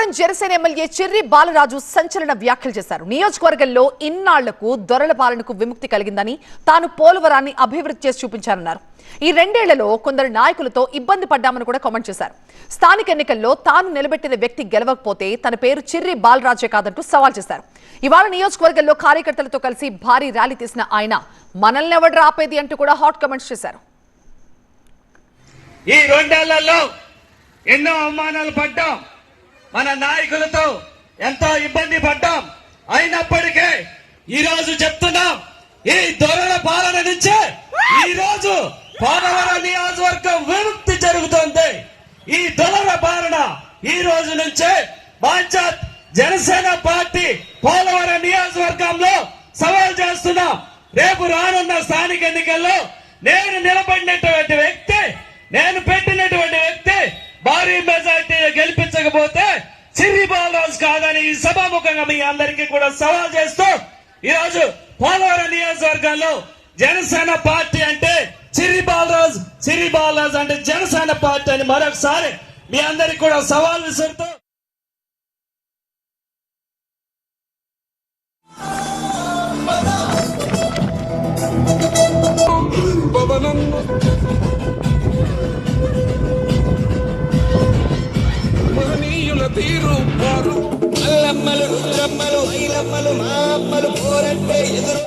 Bhimavaram Janasena MLA Chirri Balaraju సంచలన వ్యాఖ్యలు చేశారు. నియోజకవర్గంలో ఇన్నాళ్లకు దొరల పాలనకు విముక్తి కలిగిందని, తాను పోలవరాన్ని అభివృద్ధి చేసి చూపించారన్నారు. ఈ 2 ఏళ్లలో కొందరు నాయకులతో ఇబ్బంది పడ్డామని కూడా కామెంట్ చేశారు. స్థానిక ఎన్నికల్లో తాను నిలబెట్టిన వ్యక్తి గెలవకపోతే తన పేరు చిర్రి బాలరాజే కాదంటూ సవాల్ చేశారు. ఇవాళ నియోజకవర్గంలో కార్యకర్తలతో కలిసి భారీ ర్యాలీ తీసిన ఆయన మనల్ని ఎవడు ఆపేది అంటూ కూడా హాట్ కామెంట్స్ చేశారు. ఈ 2 ఏళ్లలో ఎన్నో అవమానాలు పడ్డాం, మన నాయకులతో ఎంతో ఇబ్బంది పడ్డాం. అయినప్పటికీ ఈ రోజు చెప్తున్నాం, ఈ దొరల పాలన నుంచే ఈ రోజు పోలవరం నియోజకవర్గం విముక్తి జరుగుతోంది. ఈ దొరల పాలన ఈ రోజు నుంచే పంచాయత్ జనసేన పార్టీ పోలవరం నియోజకవర్గంలో సవాల్ చేస్తున్నాం. రేపు రానున్న స్థానిక ఎన్నికల్లో నేను నిలబడినటువంటి వ్యక్తి, నేను పెట్టినటువంటి వ్యక్తి భారీ మెజార్టీ గెలిపించకపోతే చిర్రి బాలరాజు కాదని ఈ సభాముఖంగా మీ అందరికీ కూడా సవాల్ చేస్తూ ఈ రోజు పోలవరం నియోజకవర్గంలో జనసేన పార్టీ అంటే చిర్రి బాలరాజు అంటే జనసేన పార్టీ అని మరొకసారి మీ అందరికీ కూడా సవాల్ విసురుతూ తీరు అల్లమ్మలు రుద్రమ్మలు ఐలమ్మలు మా అమ్మలు పోరంటే ఎదురు